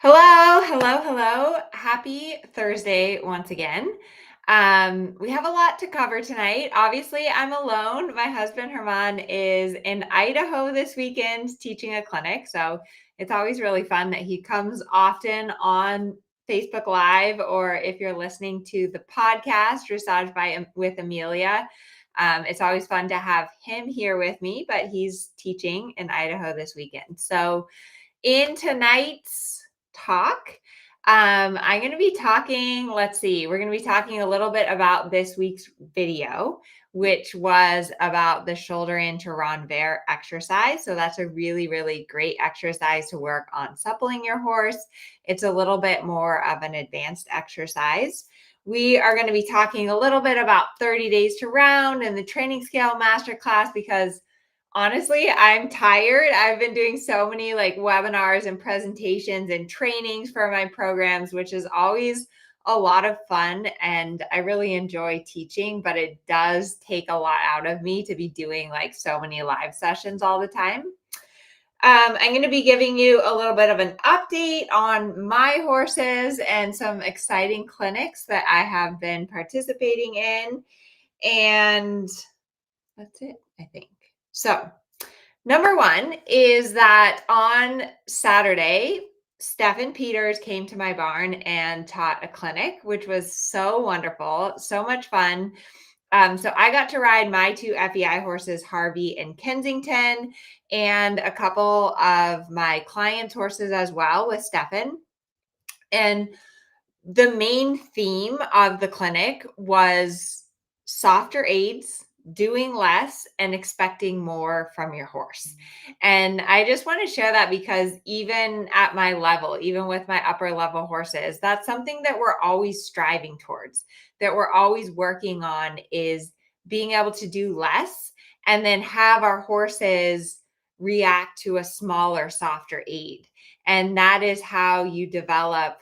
Hello, hello, hello. Happy Thursday once again. We have a lot to cover tonight. Obviously, I'm alone. My husband Herman is in Idaho this weekend teaching a clinic. So it's always really fun that he comes often on Facebook Live, or if you're listening to the podcast, Dressage with Amelia. It's always fun to have him here with me, but he's teaching in Idaho this weekend. So in tonight's talk, I'm going to be talking, we're going to be talking a little bit about this week's video, which was about the shoulder in to renvers exercise. So that's a really, really great exercise to work on suppling your horse. It's a little bit more of an advanced exercise. We are going to be talking a little bit about 30 days to round and the training scale masterclass because honestly, I'm tired. I've been doing so many webinars and presentations and trainings for my programs, which is always a lot of fun. And I really enjoy teaching, but it does take a lot out of me to be doing so many live sessions all the time. I'm going to be giving you a little bit of an update on my horses and some exciting clinics that I have been participating in. And that's it, I think. So, number one is that on Saturday, Stephen Peters came to my barn and taught a clinic, which was so wonderful, so much fun. So I got to ride my two FEI horses, Harvey and Kensington, and a couple of my clients' horses as well with Stephen. And the main theme of the clinic was softer aids, doing less, and expecting more from your horse. And I just want to share that because even at my level, even with my upper level horses, that's something that we're always striving towards, that we're always working on, is being able to do less and then have our horses react to a smaller, softer aid. And that is how you develop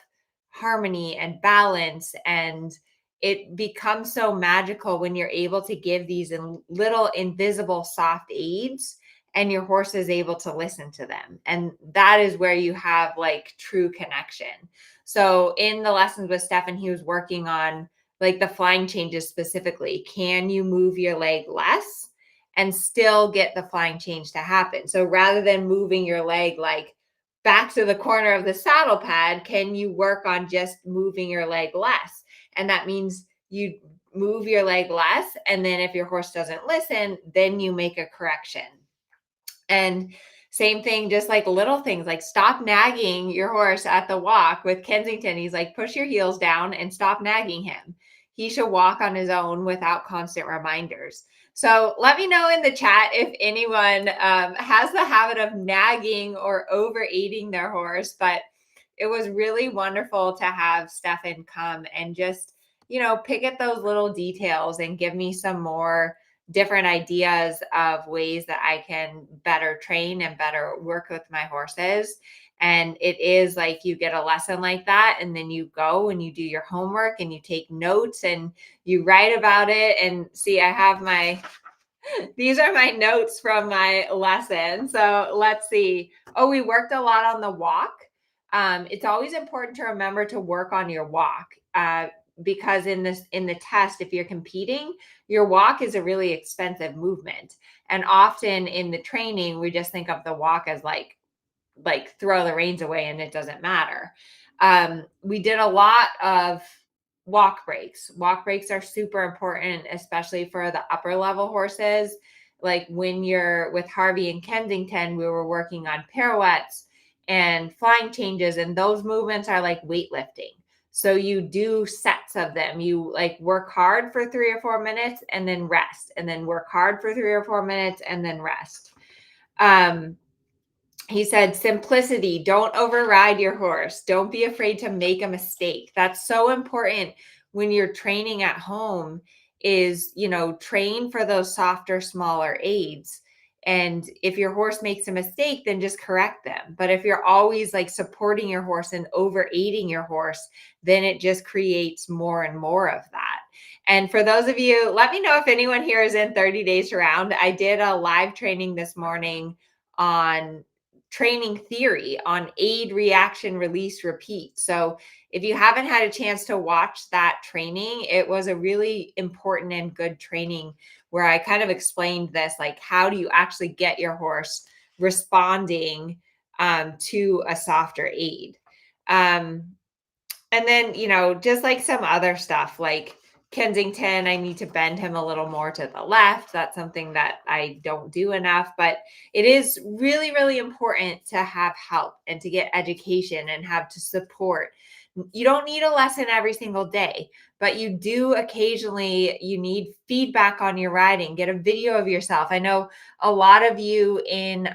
harmony and balance, and it becomes so magical when you're able to give these little invisible soft aids and your horse is able to listen to them, and that is where you have true connection. So in the lessons with Stefan, he was working on the flying changes specifically. Can you move your leg less and still get the flying change to happen? So rather than moving your leg back to the corner of the saddle pad, can you work on just moving your leg less? And that means you move your leg less. And then if your horse doesn't listen, then you make a correction. And same thing, just little things like stop nagging your horse at the walk with Kensington. He's like, push your heels down and stop nagging him. He should walk on his own without constant reminders. So let me know in the chat if anyone has the habit of nagging or over aiding their horse. But it was really wonderful to have Stefan come and just, pick at those little details and give me some more different ideas of ways that I can better train and better work with my horses. And it is like you get a lesson like that, and then you go and you do your homework and you take notes and you write about it. And see, I have these are my notes from my lesson. So let's see. Oh, we worked a lot on the walk. It's always important to remember to work on your walk. Because in the test, if you're competing, your walk is a really expensive movement. And often in the training, we just think of the walk as like throw the reins away and it doesn't matter. We did a lot of walk breaks. Walk breaks are super important, especially for the upper level horses. Like when you're with Harvey and Kensington, we were working on pirouettes and flying changes, and those movements are like weightlifting. So you do sets of them. You work hard for 3 or 4 minutes and then rest, and then work hard for 3 or 4 minutes and then rest. He said, simplicity, don't override your horse. Don't be afraid to make a mistake. That's so important when you're training at home, is, train for those softer, smaller aids. And if your horse makes a mistake, then just correct them. But if you're always supporting your horse and over aiding your horse, then it just creates more and more of that. And for those of you, let me know if anyone here is in 30 days to round. I did a live training this morning on training theory on aid, reaction, release, repeat. So if you haven't had a chance to watch that training, it was a really important and good training where I kind of explained this, like how do you actually get your horse responding to a softer aid. Um, and then, just like some other stuff like Kensington, I need to bend him a little more to the left. That's something that I don't do enough, but it is really, really important to have help and to get education and have to support. You don't need a lesson every single day, but you do occasionally, you need feedback on your riding. Get a video of yourself. I know a lot of you in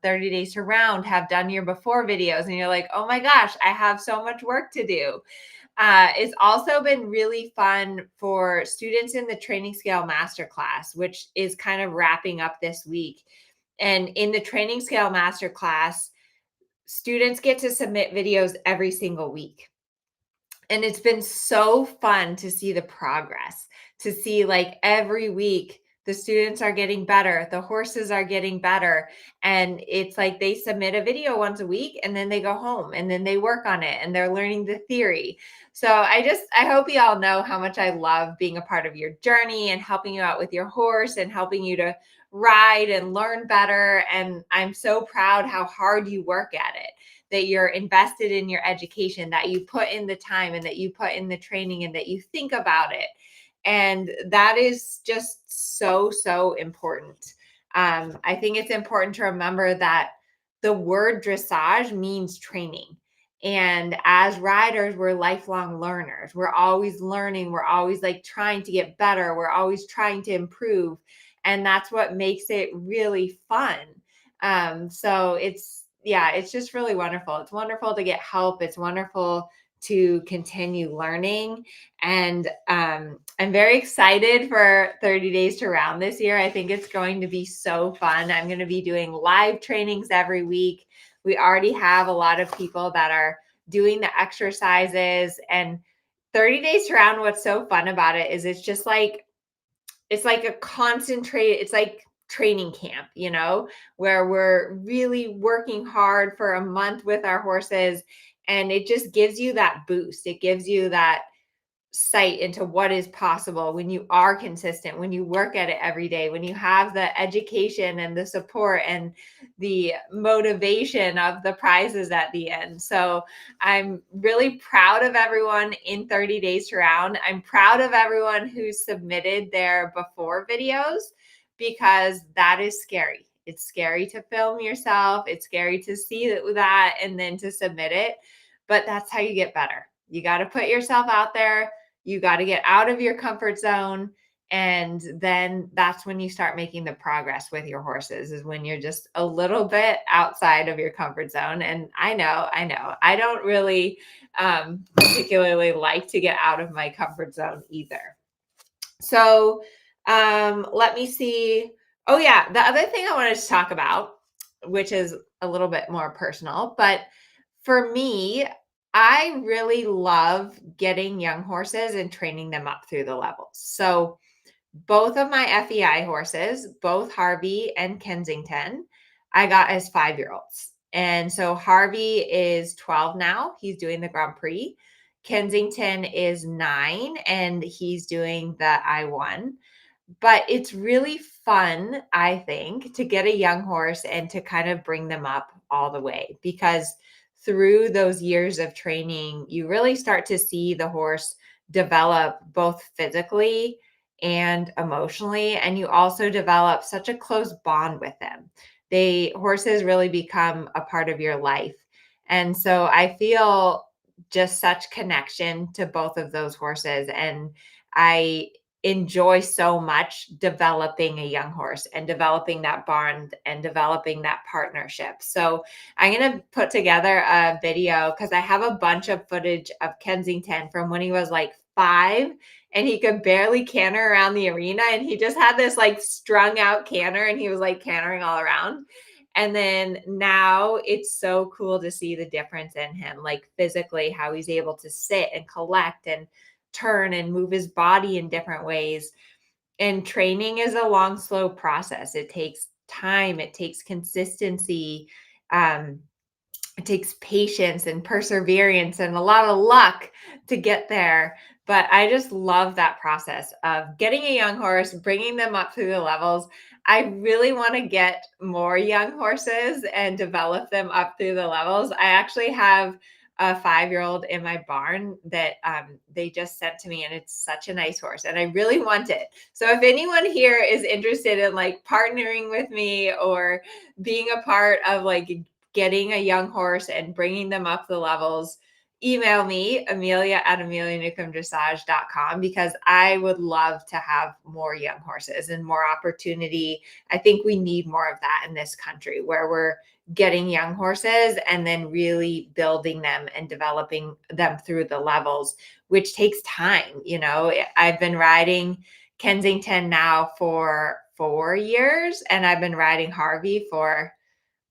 30 Days to Round have done your before videos and you're like, oh my gosh, I have so much work to do. It's also been really fun for students in the Training Scale Masterclass, which is kind of wrapping up this week. And in the Training Scale Masterclass, students get to submit videos every single week. And it's been so fun to see the progress, to see like every week the students are getting better, the horses are getting better. And it's like they submit a video once a week and then they go home and then they work on it and they're learning the theory. So I hope you all know how much I love being a part of your journey and helping you out with your horse and helping you to ride and learn better. And I'm so proud how hard you work at it, that you're invested in your education, that you put in the time and that you put in the training and that you think about it. And that is just so, so important. I think it's important to remember that the word dressage means training. And as riders, we're lifelong learners. We're always learning. We're always like trying to get better. We're always trying to improve. And that's what makes it really fun. So it's just really wonderful. It's wonderful to get help. It's wonderful to continue learning. And I'm very excited for 30 Days to Round this year. I think it's going to be so fun. I'm going to be doing live trainings every week. We already have a lot of people that are doing the exercises, and 30 Days to Round, what's so fun about it is it's like a concentrated, it's like training camp, where we're really working hard for a month with our horses. And it just gives you that boost. It gives you that sight into what is possible when you are consistent, when you work at it every day, when you have the education and the support and the motivation of the prizes at the end. So I'm really proud of everyone in 30 Days to Round. I'm proud of everyone who submitted their before videos, because that is scary. It's scary to film yourself. It's scary to see that and then to submit it. But that's how you get better. You got to put yourself out there. You got to get out of your comfort zone. And then that's when you start making the progress with your horses, is when you're just a little bit outside of your comfort zone. And I know, I don't really particularly like to get out of my comfort zone either. So let me see. Oh yeah, the other thing I wanted to talk about, which is a little bit more personal, but for me, I really love getting young horses and training them up through the levels. So both of my FEI horses, both Harvey and Kensington, I got as 5-year-olds. And so Harvey is 12 now. He's doing the Grand Prix. Kensington is 9 and he's doing the I-1. But it's really fun, I think, to get a young horse and to kind of bring them up all the way, because through those years of training, you really start to see the horse develop both physically and emotionally. And you also develop such a close bond with them. Horses really become a part of your life. And so I feel just such connection to both of those horses. And I enjoy so much developing a young horse and developing that bond and developing that partnership. So I'm going to put together a video, because I have a bunch of footage of Kensington from when he was like 5 and he could barely canter around the arena. And he just had this like strung out canter and he was like cantering all around. And then now it's so cool to see the difference in him, like physically, how he's able to sit and collect and turn and move his body in different ways. And training is a long, slow process. It takes time, it takes consistency. Um, it takes patience and perseverance and a lot of luck to get there. But I just love that process of getting a young horse, bringing them up through the levels. I really want to get more young horses and develop them up through the levels. I actually have a 5-year-old in my barn that they just sent to me, and it's such a nice horse, and I really want it. So if anyone here is interested in like partnering with me or being a part of like getting a young horse and bringing them up the levels, email me, amelia@amelianewcomb.com, because I would love to have more young horses and more opportunity. I think we need more of that in this country where we're getting young horses and then really building them and developing them through the levels, which takes time. I've been riding Kensington now for 4 years, and I've been riding Harvey for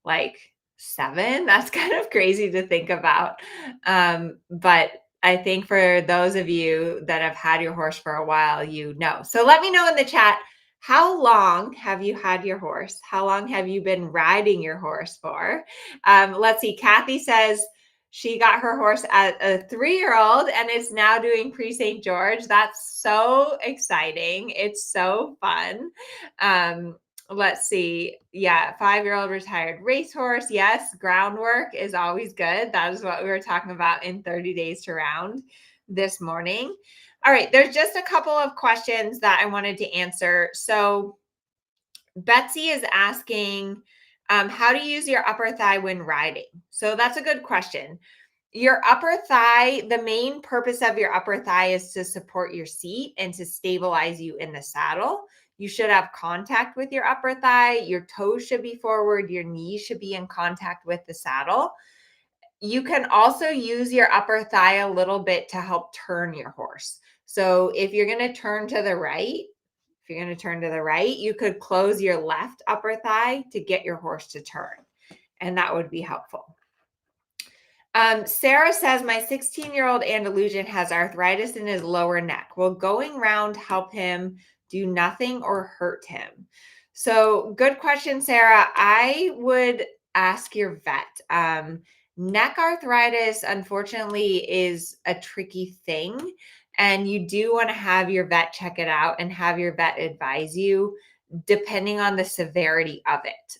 like 7. That's kind of crazy to think about. But I think for those of you that have had your horse for a while, So let me know in the chat, how long have you had your horse? How long have you been riding your horse for? Let's see. Kathy says she got her horse at a 3-year-old and is now doing pre-St. George. That's so exciting. It's so fun. Let's see. Yeah, 5-year-old retired racehorse. Yes, groundwork is always good. That is what we were talking about in 30 Days to Round this morning. All right, there's just a couple of questions that I wanted to answer. So Betsy is asking how to use your upper thigh when riding. So that's a good question. Your upper thigh, the main purpose of your upper thigh is to support your seat and to stabilize you in the saddle. You should have contact with your upper thigh. Your toes should be forward. Your knees should be in contact with the saddle. You can also use your upper thigh a little bit to help turn your horse. So if you're going to turn to the right, you could close your left upper thigh to get your horse to turn, and that would be helpful. Sarah says, my 16-year-old Andalusian has arthritis in his lower neck. Will going round help him do nothing or hurt him? So good question, Sarah. I would ask your vet. Neck arthritis, unfortunately, is a tricky thing. And you do want to have your vet check it out and have your vet advise you depending on the severity of it.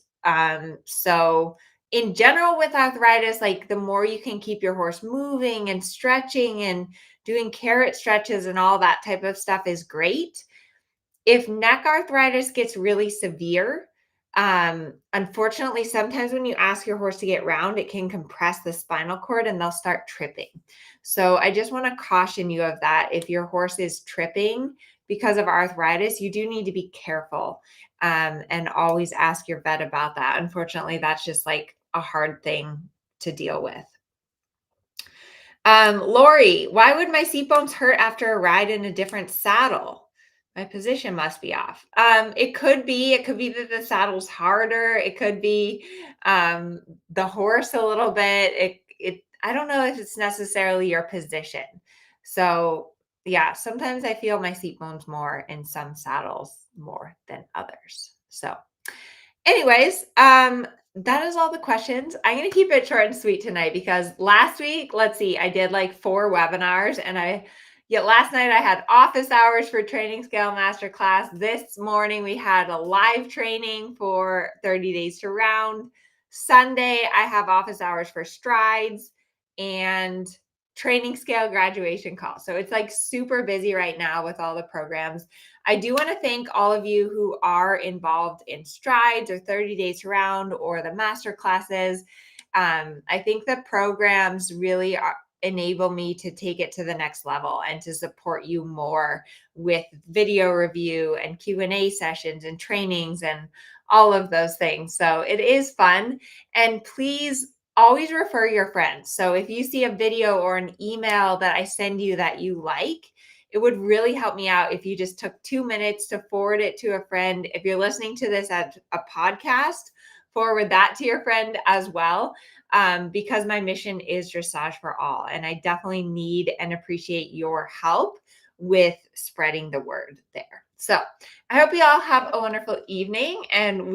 So in general with arthritis, like the more you can keep your horse moving and stretching and doing carrot stretches and all that type of stuff is great. If neck arthritis gets really severe, unfortunately, sometimes when you ask your horse to get round, it can compress the spinal cord and they'll start tripping. So I just want to caution you of that. If your horse is tripping because of arthritis, you do need to be careful, and always ask your vet about that. Unfortunately, that's just like a hard thing to deal with. Lori, why would my seat bones hurt after a ride in a different saddle? My position must be off. It could be that the saddle's harder. It could be the horse a little bit. I don't know if it's necessarily your position. So yeah, sometimes I feel my seat bones more in some saddles more than others. So anyways, that is all the questions. I'm going to keep it short and sweet tonight because last week, let's see, I did like 4 webinars, and last night I had office hours for Training Scale Masterclass. This morning we had a live training for 30 Days to Round. Sunday I have office hours for Strides and Training Scale graduation call. So it's like super busy right now with all the programs. I do want to thank all of you who are involved in Strides or 30 Days to Round or the master classes. I think the programs really enable me to take it to the next level and to support you more with video review and Q&A sessions and trainings and all of those things. So it is fun. And please always refer your friends. So if you see a video or an email that I send you that you like, it would really help me out if you just took 2 minutes to forward it to a friend. If you're listening to this as a podcast, forward that to your friend as well, because my mission is dressage for all. And I definitely need and appreciate your help with spreading the word there. So I hope you all have a wonderful evening, and